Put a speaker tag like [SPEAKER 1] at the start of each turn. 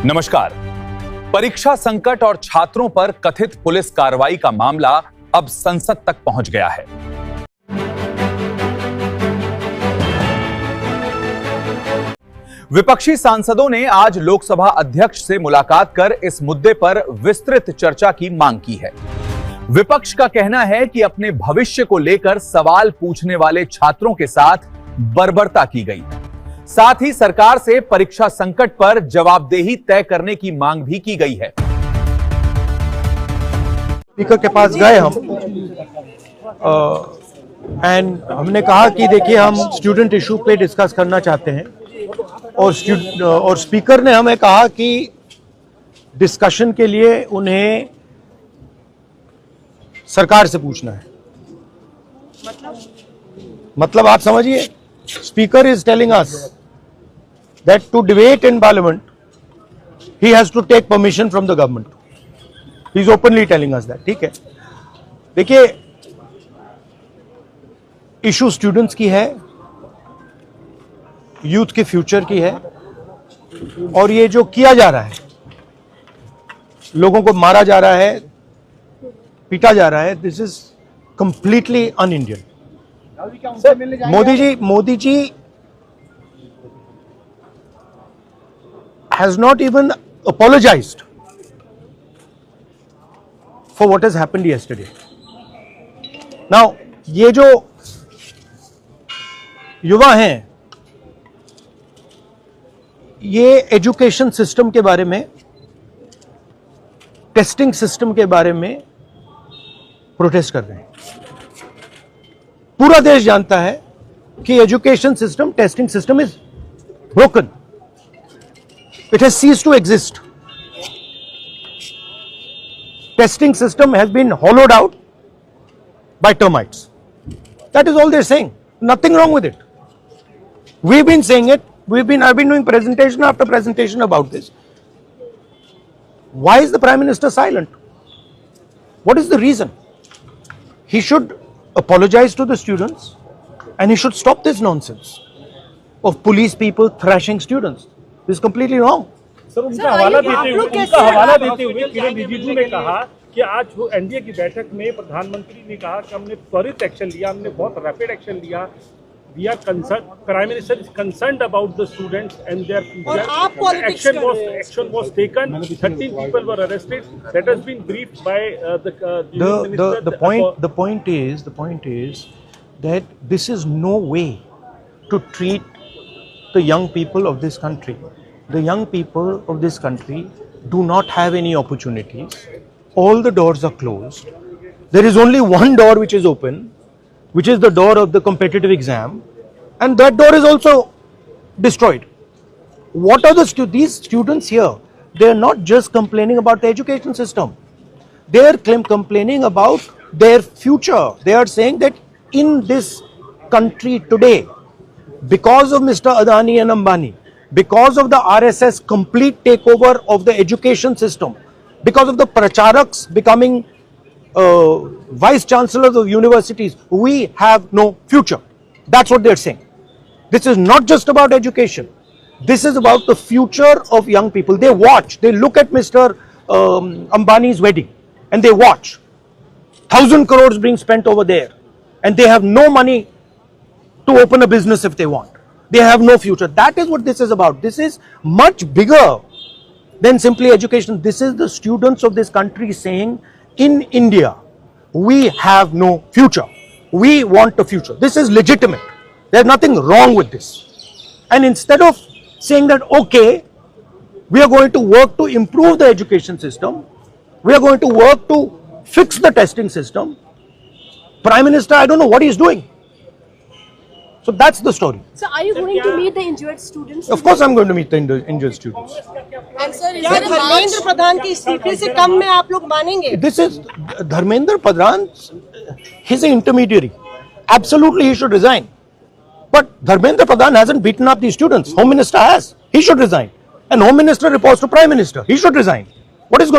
[SPEAKER 1] नमस्कार। परीक्षा संकट और छात्रों पर कथित पुलिस कार्रवाई का मामला अब संसद तक पहुंच गया है। विपक्षी सांसदों ने आज लोकसभा अध्यक्ष से मुलाकात कर इस मुद्दे पर विस्तृत चर्चा की मांग की है। विपक्ष का कहना है कि अपने भविष्य को लेकर सवाल पूछने वाले छात्रों के साथ बर्बरता की गई। साथ ही सरकार से परीक्षा संकट पर जवाबदेही तय करने की मांग भी की गई है।
[SPEAKER 2] स्पीकर के पास गए हम एंड हमने कहा कि देखिए हम स्टूडेंट इशू पे डिस्कस करना चाहते हैं और स्पीकर ने हमें कहा कि डिस्कशन के लिए उन्हें सरकार से पूछना है। मतलब आप समझिए, speaker is telling us that to debate in parliament he has to take permission from the government. He is openly telling us that. ठीक है, देखिए इशू स्टूडेंट्स की है, यूथ के फ्यूचर की है, और ये जो किया जा रहा है, लोगों को मारा जा रहा है, पीटा जा रहा है, this is completely un Indian. Modi ji has not even apologized for what has happened yesterday. Now, ये जो युवा हैं, ये एजुकेशन सिस्टम के बारे में, टेस्टिंग सिस्टम के बारे में प्रोटेस्ट कर रहे हैं। पूरा देश जानता है कि education system, testing system is broken. It has ceased to exist. Testing system has been hollowed out by termites. That is all they're saying. Nothing wrong with it. We've been saying it. I've been doing presentation after presentation about this. Why is the Prime Minister silent? What is the reason? He should apologize to the students and he should stop this nonsense of police people thrashing students. This is completely wrong.
[SPEAKER 3] Sir, उनका हवाला देते हुए किरण रिजिजू ने कहा कि आज वो NDA की बैठक में प्रधानमंत्री ने कहा कि हमने त्वरित एक्शन लिया, हमने बहुत रैपिड एक्शन लिया। We are concern, prime minister is concerned about the students and their future. Action was taken, 13 people were arrested. That has been briefed by
[SPEAKER 2] the point is that this is no way to treat the young people of this country. The young people of this country do not have any opportunities. All the doors are closed. There is only one door which is open, which is the door of the competitive exam, and that door is also destroyed. What are these students here? They are not just complaining about the education system. They are complaining about their future. They are saying that in this country today, because of Mr. Adani and Ambani, because of the RSS complete takeover of the education system, because of the pracharaks becoming vice chancellors of universities, we have no future. That's what they're saying. This is not just about education. This is about the future of young people. They watch, they look at Mr. Ambani's wedding and they watch 1,000 crores being spent over there, and they have no money to open a business if they want. They have no future. That is what this is about. This is much bigger than simply education. This is the students of this country saying, in India, we have no future. We want a future. This is legitimate. There's nothing wrong with this. And instead of saying that, okay, we are going to work to improve the education system, we are going to work to fix the testing system, Prime Minister, I don't know what he's doing. So that's the story.
[SPEAKER 4] So are you going to meet the injured students?
[SPEAKER 2] Of course I'm going to meet the injured students.
[SPEAKER 4] And sir, is there Dharmendra Pradhan की इस्तीफे से कम में आप लोग मानेंगे?
[SPEAKER 2] This is Dharmendra Pradhan. He's an intermediary. Absolutely he should resign. But Dharmendra Pradhan hasn't beaten up these students. Home Minister has. He should resign. And Home Minister reports to Prime Minister. He should resign. What is going